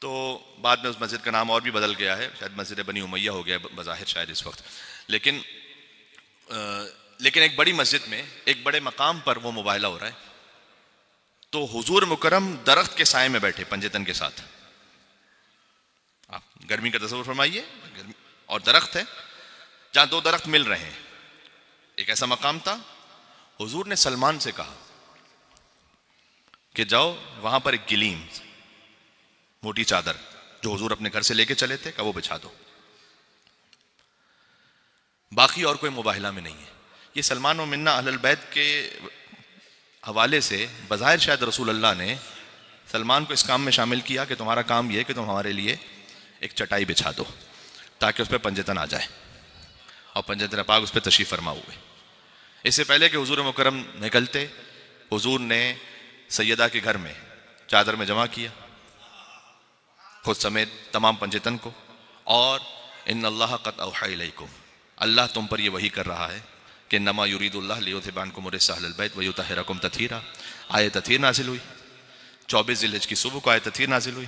تو بعد میں اس مسجد کا نام اور بھی بدل گیا ہے، شاید مسجد بنی امیہ ہو گیا بظاہر شاید اس وقت، لیکن ایک بڑی مسجد میں ایک بڑے مقام پر وہ مباحلہ ہو رہا ہے، تو حضور مکرم درخت کے سائے میں بیٹھے پنجتن کے ساتھ. آپ گرمی کا تصور فرمائیے، اور درخت ہے جہاں دو درخت مل رہے ہیں. ایک ایسا مقام تھا، حضور نے سلمان سے کہا کہ جاؤ وہاں پر ایک گلیم موٹی چادر جو حضور اپنے گھر سے لے کے چلے تھے، کہ وہ بچھا دو، باقی اور کوئی مباحلہ میں نہیں ہے. یہ سلمان و منا اہل البیت کے حوالے سے بظاہر شاید رسول اللہ نے سلمان کو اس کام میں شامل کیا کہ تمہارا کام یہ کہ تم ہمارے لیے ایک چٹائی بچھا دو تاکہ اس پہ پنجتن آ جائے، اور پنجتن پاک اس پہ تشریف فرما ہوئے. اس سے پہلے کہ حضور مکرم نکلتے، حضور نے سیدہ کے گھر میں چادر میں جمع کیا خود سمیت تمام پنجتن کو، اور ان اللہ قد اوحی الیکم، اللہ تم پر یہ وحی کر رہا ہے کہ انما یرید اللہ لیذھب عنکم الرجس اہل البیت ویطہرکم تطہیرا. آیت تطہیر نازل ہوئی 24 ذی الحجہ کی صبح کو، آیت تطہیر نازل ہوئی.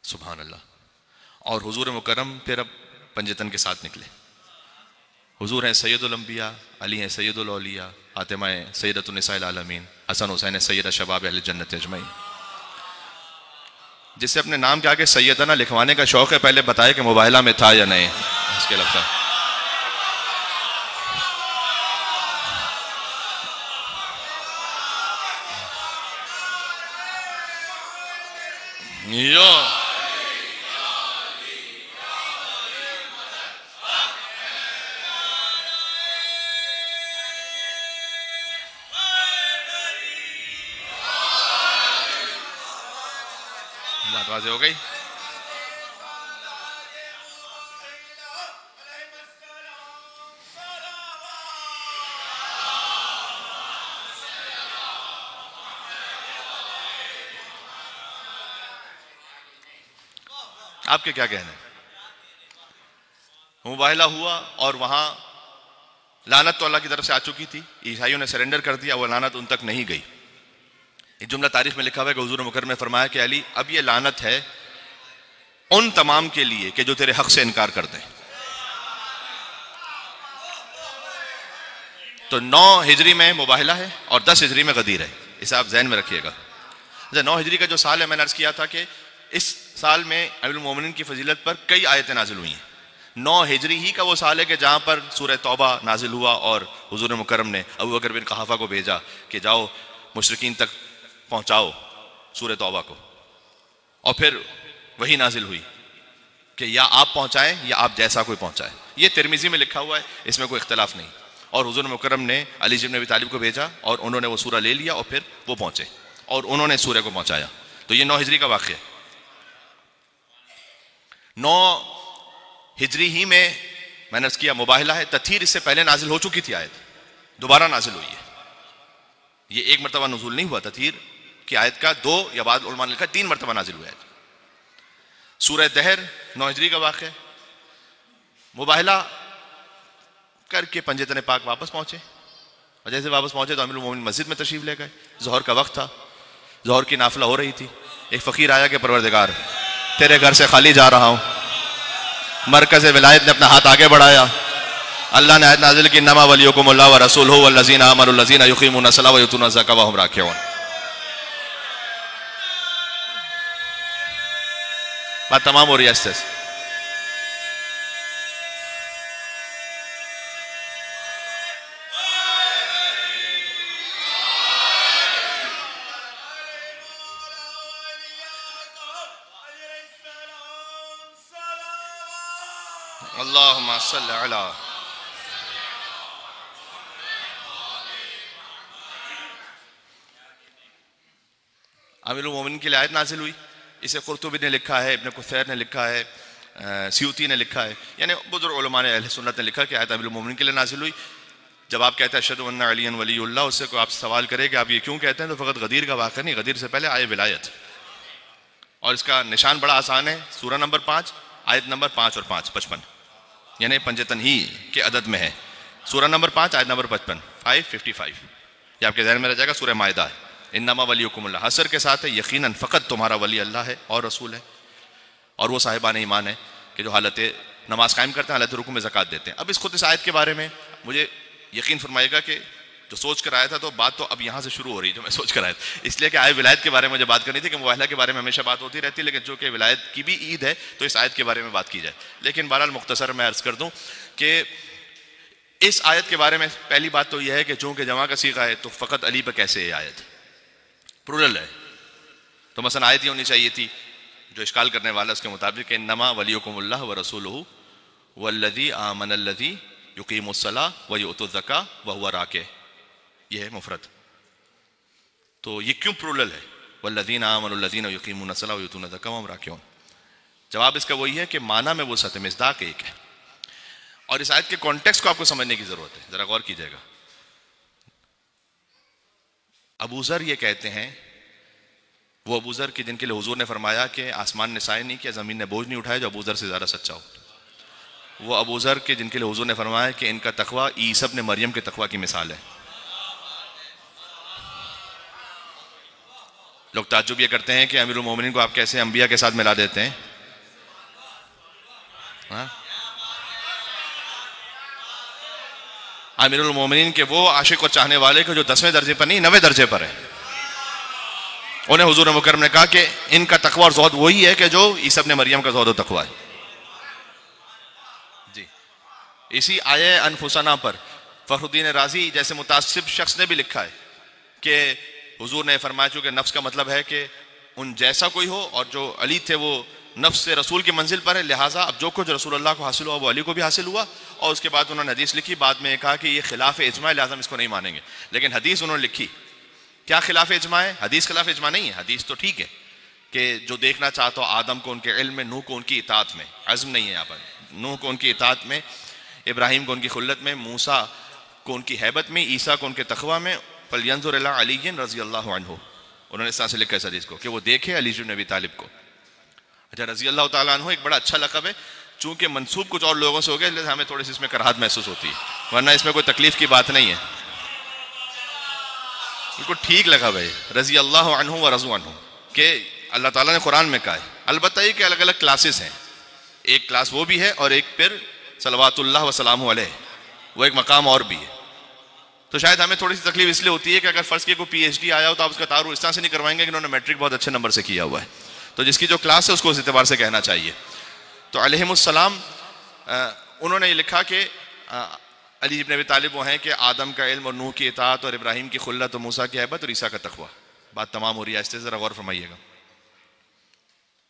سبحان اللہ. اور حضور مکرم پھر اب پنجتن کے ساتھ نکلے. حضور ہیں سید الانبیاء، علی ہیں سید الاولیاء، فاطمہ ہیں سیدۃ النساء العالمین، حسن حسین ہیں سید شباب اہل جنت اجمعین. جس سے اپنے نام کے آگے سیدنا لکھوانے کا شوق ہے، پہلے بتائے کہ مباحلہ میں تھا یا نہیں. اس کے لفظ بات واضح ہو گئی. آپ کے کیا کہنا ہے؟ مباحلہ ہوا اور وہاں لعنت تو اللہ کی طرف سے آ چکی تھی، عیسائیوں نے سرنڈر کر دیا، وہ لعنت ان تک نہیں گئی. ایک جملہ تاریخ میں لکھا ہوا ہے کہ حضور مکرم نے فرمایا کہ علی اب یہ لعنت ہے ان تمام کے لیے کہ جو تیرے حق سے انکار کرتے ہیں. تو 9 ہجری میں مباحلہ ہے اور 10 ہجری میں غدیر ہے، اسے آپ ذہن میں رکھیے گا. 9 ہجری کا جو سال ہے، میں نے عرض کیا تھا کہ اس سال میں امیر المومنین کی فضیلت پر کئی آیتیں نازل ہوئی ہیں. 9 ہجری ہی کا وہ سال ہے کہ جہاں پر سورہ توبہ نازل ہوا اور حضور مکرم نے ابو بکر بن قحافہ کو بھیجا کہ جاؤ مشرکین تک پہنچاؤ سورہ توبہ کو، اور پھر وہی نازل ہوئی کہ یا آپ پہنچائیں یا آپ جیسا کوئی پہنچائے. یہ ترمذی میں لکھا ہوا ہے، اس میں کوئی اختلاف نہیں. اور حضور مکرم نے علی بن ابی طالب کو بھیجا اور انہوں نے وہ سورہ لے لیا اور پھر وہ پہنچے اور انہوں نے سورہ کو پہنچایا. تو یہ 9 ہجری کا واقعہ ہے. 9 ہجری ہی میں نے اس کیا مباحلہ ہے. تطہیر اس سے پہلے نازل ہو چکی تھی، آیت دوبارہ نازل ہوئی ہے. یہ ایک مرتبہ نزول نہیں ہوا تطہیر کی آیت کا، 2 یا بعض علماء نے لکھا 3 مرتبہ نازل ہوا ہے. سورہ دہر 9 ہجری کا واقعہ ہے. مباحلہ کر کے پنجتن پاک واپس پہنچے، اور جیسے واپس پہنچے تو امیر المومنین مسجد میں تشریف لے گئے. ظہر کا وقت تھا، ظہر کی نافلہ ہو رہی تھی. ایک فقیر آیا کہ پروردگار تیرے گھر سے خالی جا رہا ہوں. مرکز ولایت نے اپنا ہاتھ آگے بڑھایا، اللہ نے آیت نازل کی انما ولیکم اللہ ورسولہ والذین آمنوا الذین یقیمون الصلاۃ ویؤتون الزکاۃ وهم راکعون. بات تمام ہو رہی ہے. اللہم صل علی. امیر المومنین کے لیے آیت نازل ہوئی. اسے قرطبی نے لکھا ہے، ابن کثیر نے لکھا ہے، سیوطی نے لکھا ہے، یعنی بزرگ علماء نے اہل سنت نے لکھا کہ آیت امیر المومنین کے لیے نازل ہوئی. جب آپ کہتے ہیں اشہد ان علی ولی اللہ، اس سے کوئی آپ سوال کرے کہ آپ یہ کیوں کہتے ہیں، تو فقط غدیر کا واقعہ نہیں، غدیر سے پہلے آئے ولایت. اور اس کا نشان بڑا آسان ہے، سورہ نمبر 5 آیت نمبر 5 اور 5 55، یعنی پنجتن ہی کے عدد میں ہے. سورہ نمبر 5 آیت نمبر 55 555، یہ آپ کے ذہن میں رہ جائے گا. سورہ مائدہ ہے، انما ولیکم اللہ، حسر کے ساتھ ہے یقیناً فقط تمہارا ولی اللہ ہے اور رسول ہے اور وہ صاحبان ایمان ہے کہ جو حالت نماز قائم کرتے ہیں، حالت رکوع میں زکوٰۃ دیتے ہیں. اب اس خود اس آیت کے بارے میں مجھے یقین فرمائے گا کہ جو سوچ کر آیا تھا، تو بات تو اب یہاں سے شروع ہو رہی ہے جو میں سوچ کر آیا تھا، اس لیے کہ آئے ولایت کے بارے میں مجھے بات کرنی تھی، کہ مباہلہ کے بارے میں ہمیشہ بات ہوتی رہتی ہے، لیکن جو کہ ولایت کی بھی عید ہے تو اس آیت کے بارے میں بات کی جائے. لیکن بہرحال مختصر میں عرض کر دوں کہ اس آیت کے بارے میں پہلی بات تو یہ ہے کہ چونکہ جمع کا صیغہ ہے تو فقط علی پہ کیسے یہ آیت پلورل ہے. تو مثلا آیت یہ ہونی چاہیے تھی جو اشکال کرنے والا اس کے مطابق کہ انما ولیکم اللہ ورسولہ والذی آمن الذی یقیم الصلاۃ ویؤتی الزکاۃ وہو راکع، یہ ہے مفرد. تو یہ کیوں پلورل ہے؟ والذین آمنوا الذین یقیمون الصلاۃ ویؤتون الزکاۃ وہم راکعون. جواب اس کا وہی ہے کہ معنی میں وسعت مصداق ایک ہے. اور اس آیت کے کانٹیکسٹ کو آپ کو سمجھنے کی ضرورت ہے، ذرا غور کیجیے گا. ابو ذر یہ کہتے ہیں، وہ ابو ذر کے جن کے لیے حضور نے فرمایا کہ آسمان نے سائے نہیں کیا، زمین نے بوجھ نہیں اٹھایا، جو ابو ذر سے زیادہ سچا ہو. وہ ابو ذر کے جن کے لیے حضور نے فرمایا کہ ان کا تقویٰ عیسی ابن مریم کے تقویٰ کی مثال ہے. لوگ تعجب یہ کرتے ہیں کہ امیر المومنین کو آپ کیسے انبیاء کے ساتھ ملا دیتے ہیں. امیر المومنین کے وہ عاشق اور چاہنے والے کو جو 10ویں درجے پر نہیں 9ویں درجے پر ہے، انہیں حضور مکرم نے کہا کہ ان کا تقویٰ اور زہد وہی ہے کہ جو عیسی ابن مریم کا زہد و تقویٰ ہے. جی اسی آیہ انفسنا پر فخر الدین رازی جیسے متعصب شخص نے بھی لکھا ہے کہ حضور نے فرمایا چونکہ نفس کا مطلب ہے کہ ان جیسا کوئی ہو، اور جو علی تھے وہ نفس سے رسول کی منزل پر ہے، لہٰذا اب جو کچھ رسول اللہ کو حاصل ہوا وہ علی کو بھی حاصل ہوا. اور اس کے بعد انہوں نے حدیث لکھی، بعد میں کہا کہ یہ خلاف اجماع ہے، لہٰذا ہم اس کو نہیں مانیں گے. لیکن حدیث انہوں نے لکھی، کیا خلاف اجماع ہے؟ حدیث خلاف اجماع نہیں ہے. حدیث تو ٹھیک ہے کہ جو دیکھنا چاہتا ہو آدم کو ان کے علم میں، نوح کو ان کی اطاعت میں، عزم نہیں ہے یہاں پر، نوح کو ان کی اطاعت میں، ابراہیم کو ان کی خلت میں، موسیٰ کو ان کی ہیبت میں، عیسیٰ کو ان کے تقویٰ میں. فَلْيَنْظُرْ إِلَىٰ عَلِيٍّ رضی اللہ عنہ، انہوں نے اس طرح سے لکھا اس حدیث کو کہ وہ دیکھے علی بن ابی طالب کو. اچھا رضی اللہ تعالیٰ عنہ ایک بڑا اچھا لقب ہے، چونکہ منسوب کچھ اور لوگوں سے ہو گیا اس لیے ہمیں تھوڑی سی اس میں کراہت محسوس ہوتی ہے، ورنہ اس میں کوئی تکلیف کی بات نہیں ہے، بالکل ٹھیک لقب ہے رضی اللہ عنہ و رضوا عنہ، کہ اللہ تعالیٰ نے قرآن میں کہا ہے. البتہ یہ کہ الگ الگ کلاسز ہیں، ایک کلاس وہ بھی ہے اور ایک پھر صلوات اللہ وسلامہ علیہ وہ ایک مقام اور بھی ہے. تو شاید ہمیں تھوڑی سی تکلیف اس لیے ہوتی ہے کہ اگر فرض کیے کوئی پی ایچ ڈی آیا ہو تو آپ اس کا تعارف اس طرح سے نہیں کروائیں گے کہ انہوں نے میٹرک بہت اچھے نمبر سے کیا ہوا ہے، تو جس کی جو کلاس ہے اس کو اس اعتبار سے کہنا چاہیے. تو علیہم السلام انہوں نے یہ لکھا کہ علی ابن ابی طالب وہ ہیں کہ آدم کا علم اور نوح کی اطاعت اور ابراہیم کی خلت اور موسیٰ کی ہیبت اور عیسیٰ کا تقویٰ. بات تمام ہو رہی ہے، اس سے ذرا غور فرمائیے گا.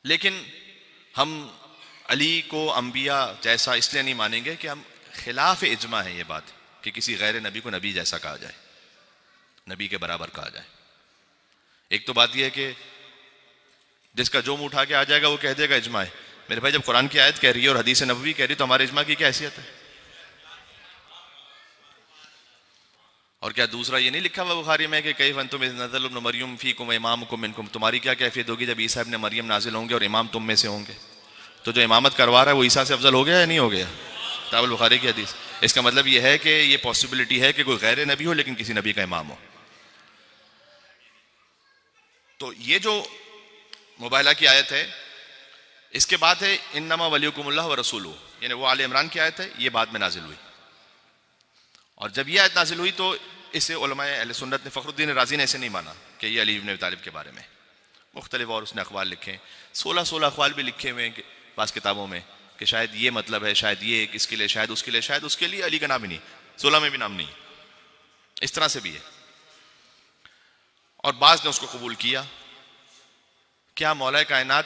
لیکن ہم علی کو انبیاء جیسا اس لیے نہیں مانیں گے کہ ہم خلاف اجماع ہے یہ بات کہ کسی غیر نبی کو نبی جیسا کہا جائے، نبی کے برابر کہا جائے. ایک تو بات یہ ہے کہ جس کا جو منہ اٹھا کے آ جائے گا وہ کہہ دے گا اجماع ہے. میرے بھائی جب قرآن کی آیت کہہ رہی ہے اور حدیث نبوی کہہ رہی ہے تو ہمارے اجماع کی کیا حیثیت ہے؟ اور کیا دوسرا یہ نہیں لکھا ہوا بخاری میں کہ کیف انتم اذ نزل ابن مریم فیکم وامامکم منکم، تمہاری کیا کیفیت ہوگی جب عیسیٰ ابن مریم نازل ہوں گے اور امام تم میں سے ہوں گے؟ تو جو امامت کروا رہا ہے وہ عیسیٰ سے افضل ہو گیا یا نہیں ہو گیا؟ کتاب البخاری کی حدیث. اس کا مطلب یہ ہے کہ یہ پاسبلٹی ہے کہ کوئی غیر نبی ہو لیکن کسی نبی کا امام ہو. تو یہ جو مباہلہ کی آیت ہے اس کے بعد ہے انما ولیکم اللہ ورسولہ، یعنی وہ آل عمران کی آیت ہے، یہ بعد میں نازل ہوئی. اور جب یہ آیت نازل ہوئی تو اسے علماء اہل سنت نے، فخر الدین رازی نے اسے نہیں مانا کہ یہ علی بن ابی طالب کے بارے میں مختلف، اور اس نے اقوال لکھے، 16 اقوال بھی لکھے ہوئے ہیں بعض کتابوں میں کہ شاید یہ مطلب ہے، شاید یہ اس کے لیے، شاید اس کے لیے، شاید اس کے لیے علی کا نام ہی نہیں، 16 میں بھی نام نہیں، اس طرح سے بھی ہے. اور بعض نے اس کو قبول کیا. کیا مولا کائنات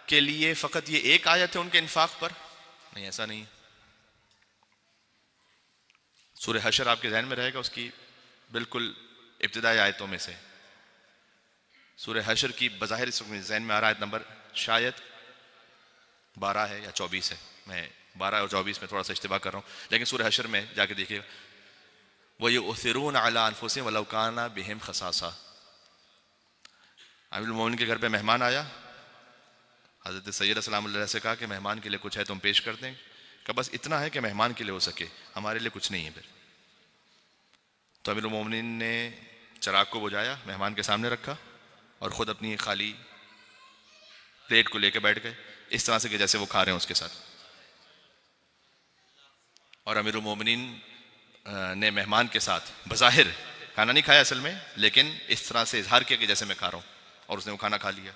کے لیے فقط یہ ایک آیت ہے ان کے انفاق پر؟ نہیں، ایسا نہیں. سورہ حشر آپ کے ذہن میں رہے گا، اس کی بالکل ابتدائی آیتوں میں سے سورہ حشر کی بظاہر اس وقت ذہن میں آ رہا ہے نمبر شاید 12 ہے یا 24 ہے، میں 12 اور 24 میں تھوڑا سا اشتباہ کر رہا ہوں، لیکن سورہ حشر میں جا کے دیکھیے وَيُؤْثِرُونَ عَلَىٰ أَنفُسِهِمْ وَلَوْ كَانَ بِهِمْ خَصَاصَةٌ۔ امیر المومنین کے گھر پہ مہمان آیا، حضرت سید السلام اللہ سے کہا کہ مہمان کے لیے کچھ ہے تم پیش کر دیں، کہ بس اتنا ہے کہ مہمان کے لیے ہو سکے، ہمارے لیے کچھ نہیں ہے پھر۔ تو امیر المومنین نے چراغ کو بجھایا، مہمان کے سامنے رکھا اور خود اپنی خالی پلیٹ کو لے کے بیٹھ گئے، اس طرح سے کہ جیسے وہ کھا رہے ہیں اس کے ساتھ۔ اور امیر المومنین نے مہمان کے ساتھ بظاہر کھانا نہیں کھایا اصل میں، لیکن اس طرح سے اظہار کیا کہ جیسے میں کھا رہا ہوں، اور اس نے وہ کھانا کھا لیا۔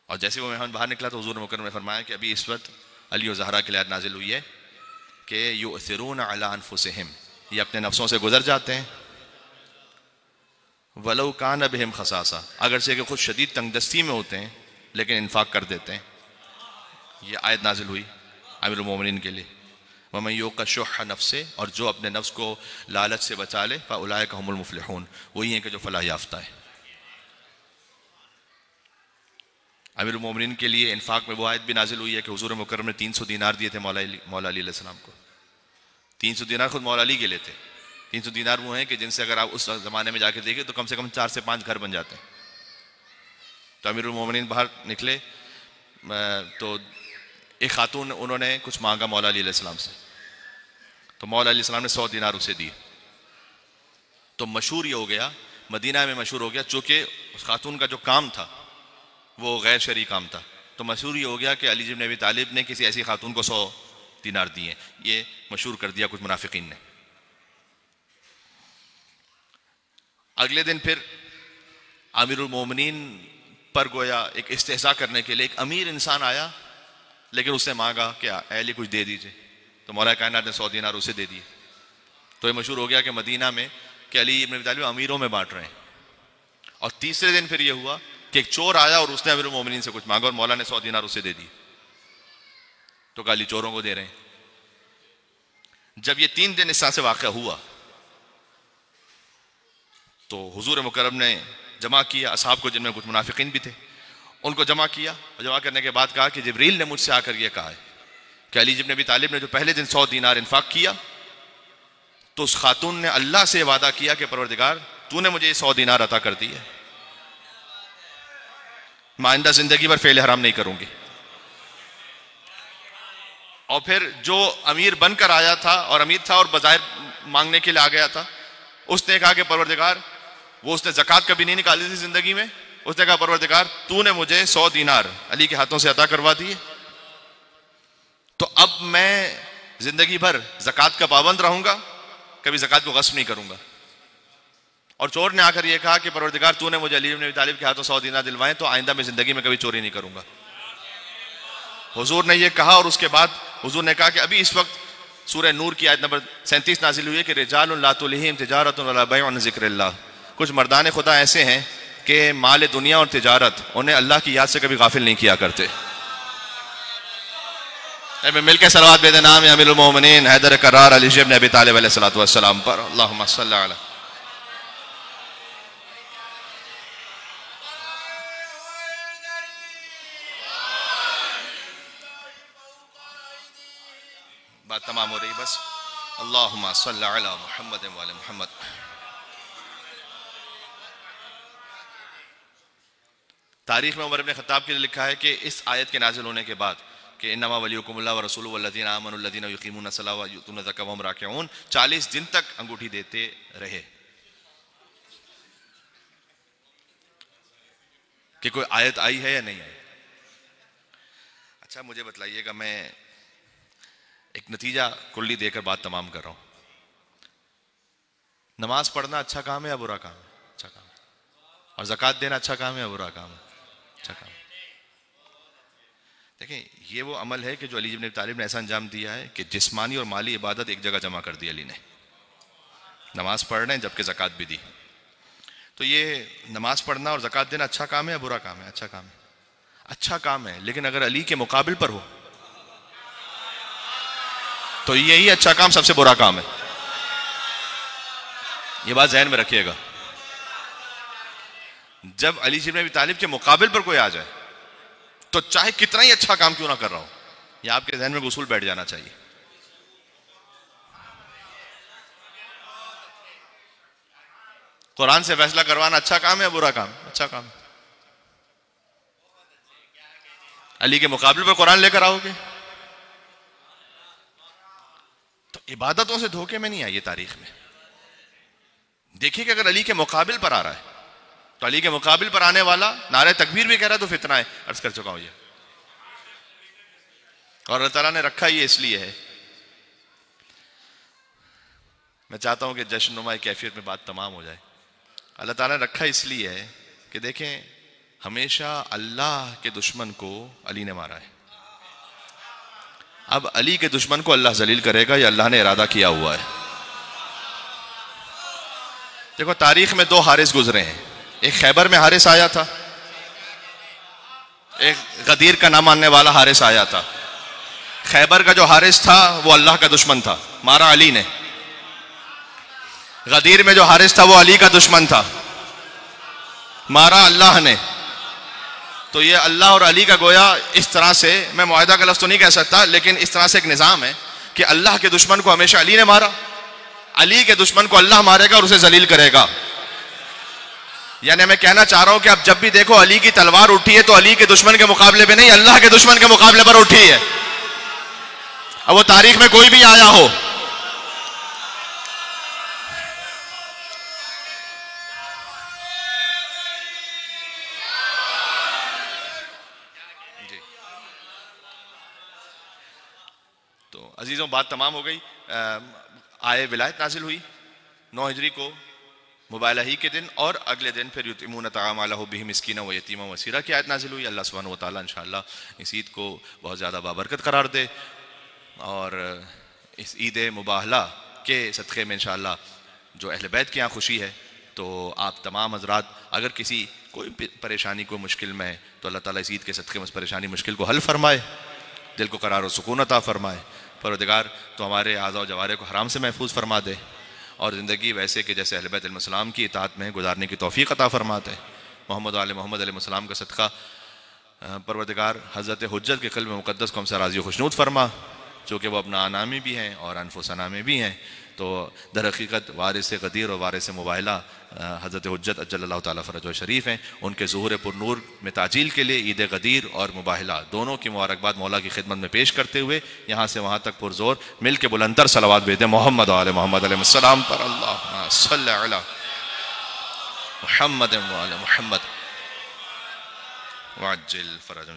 اور جیسے وہ مہمان باہر نکلا تو حضور مکرم نے فرمایا کہ ابھی اس وقت علی و زہرا کی آیت نازل ہوئی ہے کہ یؤثرون علی انفسہم، یہ اپنے نفسوں سے گزر جاتے ہیں، ولو کان بہم خصاصہ، اگرچہ کہ خود شدید تنگ دستی میں ہوتے ہیں لیکن انفاق کر دیتے ہیں۔ یہ آیت نازل ہوئی امیر المومنین کے لیے، وَمَن یُوقَ شُحَّ نَفْسِهِ، اور جو اپنے نفس کو لالچ سے بچا لے فَأُولَٰئِکَ هُمُ الْمُفْلِحُونَ، وہی ہیں کہ جو فلاح یافتہ ہے۔ امیر المومنین کے لیے انفاق میں وہ آیت بھی نازل ہوئی ہے کہ حضور مکرم نے 300 دینار دیے تھے مولا علی علیہ السلام کو۔ 300 دینار خود مولا علی کے لیے تھے۔ 300 دینار وہ ہیں کہ جن سے اگر آپ اس زمانے میں جا کے دیکھیں تو کم سے کم 4 سے 5 گھر بن جاتے ہیں۔ تو امیر المومنین باہر نکلے تو ایک خاتون انہوں نے کچھ مانگا مولا علی علیہ السلام سے، تو مولا علیہ السلام نے 100 دینار اسے دی۔ تو مشہور یہ ہو گیا، مدینہ میں مشہور ہو گیا، چونکہ اس خاتون کا جو کام تھا وہ غیر شرعی کام تھا، تو مشہور یہ ہو گیا کہ علی بن ابی طالب نے کسی ایسی خاتون کو 100 دینار دیے، یہ مشہور کر دیا کچھ منافقین نے۔ اگلے دن پھر امیر المومنین پر گویا ایک استحضاء کرنے کے لیے ایک امیر انسان آیا، لیکن اس نے مانگا کہ اے علی کچھ دے دیجئے، تو مولا کائنات نے 100 دینار اسے دے دیے۔ تو یہ مشہور ہو گیا کہ مدینہ میں کہ علی بن ابی طالب امیروں میں بانٹ رہے ہیں۔ اور تیسرے دن پھر یہ ہوا کہ ایک چور آیا اور اس نے امیر المومنین سے کچھ مانگا اور مولا نے 100 دینار اسے دے دی، تو کہا علی چوروں کو دے رہے ہیں۔ جب یہ 3 دن اس طرح سے واقعہ ہوا تو حضور مکرم نے جمع کیا اصحاب کو، جن میں کچھ منافقین بھی تھے، ان کو جمع کیا، اور جمع کرنے کے بعد کہا کہ جبریل نے مجھ سے آ کر یہ کہا ہے کہ علی بن ابی طالب نے جو پہلے دن 100 دینار انفاق کیا تو اس خاتون نے اللہ سے وعدہ کیا کہ پروردگار تو نے مجھے یہ 100 دینار عطا کر دی ہے، میں آئندہ زندگی بھر فعل حرام نہیں کروں گی۔ اور پھر جو امیر بن کر آیا تھا اور امیر تھا اور بظاہر مانگنے کے لیے آ گیا تھا، اس نے کہا کہ پروردگار، وہ اس نے زکوٰۃ کبھی نہیں نکالی تھی زندگی میں، اس نے کہا پروردگار تو نے مجھے 100 دینار علی کے ہاتھوں سے عطا کروا دیے، تو اب میں زندگی بھر زکوٰۃ کا پابند رہوں گا، کبھی زکوٰۃ کو غصب نہیں کروں گا۔ اور چور نے آ کر یہ کہا کہ پروردگار تو نے مجھے علی بن ابی طالب کے ہاتھوں 100 دینار دلوائے، تو آئندہ میں زندگی میں کبھی چوری نہیں کروں گا۔ حضور نے یہ کہا اور اس کے بعد حضور نے کہا کہ ابھی اس وقت سورہ نور کی آیت نمبر 37 نازل ہوئی ہے کہ رجال لا تلہیہم تجارۃ ولا بیع عن ذکر اللہ، کچھ مردان خدا ایسے ہیں کہ مال دنیا اور تجارت انہیں اللہ کی یاد سے کبھی غافل نہیں کیا کرتے۔ مل کے صلوات بے نام امیر المومنین حیدر کرار علی بن ابی طالب علیہ الصلوۃ والسلام پر، اللہم صلی علی۔ بات تمام ہو رہی بس، اللہم صلی علی محمد وعلی محمد۔ تاریخ میں عمر بن خطاب کے لیے لکھا ہے کہ اس آیت کے نازل ہونے کے بعد کہ انما ولیکم اللہ ورسولہ والذین آمنوا الذین یقیمون الصلاۃ ویؤتون الزکاۃ وہم راکعون، 40 دن تک انگوٹھی دیتے رہے۔ کہ کوئی آیت آئی ہے یا نہیں آئی؟ اچھا مجھے بتلائیے گا، میں ایک نتیجہ کلی دے کر بات تمام کر رہا ہوں۔ نماز پڑھنا اچھا کام ہے یا برا کام ہے؟ اچھا کام ہے۔ اور زکوٰۃ دینا اچھا کام ہے یا برا کام ہے؟ اچھا کام ہے۔ دیکھیں یہ وہ عمل ہے کہ جو علی بن ابی طالب نے ایسا انجام دیا ہے کہ جسمانی اور مالی عبادت ایک جگہ جمع کر دی علی نے، نماز پڑھ رہے ہیں جبکہ زکوٰۃ بھی دی۔ تو یہ نماز پڑھنا اور زکوٰۃ دینا اچھا کام ہے یا برا کام ہے؟ اچھا کام ہے۔ اچھا کام ہے، لیکن اگر علی کے مقابل پر ہو تو یہی اچھا کام سب سے برا کام ہے۔ یہ بات ذہن میں رکھیے گا. جب علی بن ابی طالب کے مقابل پر کوئی آ جائے تو چاہے کتنا ہی اچھا کام کیوں نہ کر رہا ہو، یہ آپ کے ذہن میں اصول بیٹھ جانا چاہیے. قرآن سے فیصلہ کروانا اچھا کام ہے، برا کام؟ اچھا کام ہے. علی کے مقابل پر قرآن لے کر آؤ گے تو عبادتوں سے دھوکے میں نہیں آئیے. تاریخ میں دیکھیے کہ اگر علی کے مقابل پر آ رہا ہے تو علی کے مقابل پر آنے والا نعرہ تکبیر بھی کہہ رہا ہے تو فتنہ ہے. عرض کر چکا ہوں یہ، اور اللہ تعالیٰ نے رکھا یہ اس لیے ہے. میں چاہتا ہوں کہ جشن نما کیفیت میں بات تمام ہو جائے. اللہ تعالیٰ نے رکھا اس لیے ہے کہ دیکھیں ہمیشہ اللہ کے دشمن کو علی نے مارا ہے. اب علی کے دشمن کو اللہ ذلیل کرے گا، یہ اللہ نے ارادہ کیا ہوا ہے. دیکھو تاریخ میں دو حارث گزرے ہیں. ایک خیبر میں حارث آیا تھا، ایک غدیر کا نہ ماننے والا حارث آیا تھا. خیبر کا جو حارث تھا وہ اللہ کا دشمن تھا، مارا علی نے. غدیر میں جو حارث تھا وہ علی کا دشمن تھا، مارا اللہ نے. تو یہ اللہ اور علی کا گویا اس طرح سے، میں معاہدہ کا لفظ تو نہیں کہہ سکتا لیکن اس طرح سے ایک نظام ہے کہ اللہ کے دشمن کو ہمیشہ علی نے مارا، علی کے دشمن کو اللہ مارے گا اور اسے ذلیل کرے گا. یعنی میں کہنا چاہ رہا ہوں کہ اب جب بھی دیکھو علی کی تلوار اٹھی ہے تو علی کے دشمن کے مقابلے پہ نہیں، اللہ کے دشمن کے مقابلے پر اٹھی ہے. اب وہ تاریخ میں کوئی بھی آیا ہو. تو عزیزوں بات تمام ہو گئی. آئے ولایت نازل ہوئی 9 ہجری کو مبالہ ہی کے دن، اور اگلے دن پھر یتیمون الطعام علی حبہ مسکینا و یتیما و اسیرا کی آیت نازل ہوئی. اللہ سبحانہ و تعالیٰ انشاءاللہ اس عید کو بہت زیادہ بابرکت قرار دے، اور اس عید مباہلہ کے صدقے میں انشاءاللہ جو اہل بیت کے یہاں خوشی ہے، تو آپ تمام حضرات اگر کسی کوئی پریشانی کو مشکل میں ہے تو اللہ تعالیٰ اس عید کے صدقے میں اس پریشانی مشکل کو حل فرمائے، دل کو قرار و سکون عطا فرمائے. پروردگار تو ہمارے اعضاء و جوارح کو حرام سے محفوظ فرما دے، اور زندگی ویسے کہ جیسے اہل بیت علیہ السلام کی اطاعت میں گزارنے کی توفیق عطا فرماتے. محمد علیہ السلام کا صدقہ پروردگار حضرت حجت کے قلب مقدس کو ہم سے راضی و خوشنود فرما، چونکہ وہ اپنا آنا میں بھی ہیں اور انفسنا میں بھی ہیں. تو در حقیقت وارث غدیر اور وارث مباہلہ حضرت حجت اجل اللہ تعالیٰ فرجہ شریف ہیں. ان کے ظہور پر نور میں تعجیل کے لیے عید غدیر اور مباہلہ دونوں کی مبارکباد مولا کی خدمت میں پیش کرتے ہوئے یہاں سے وہاں تک پرزور مل کے بلندر صلوات بھیجیں محمد و آل محمد علیہ السلام پر. اللہم صلی علی محمد و آل محمد وعجل فرجهم.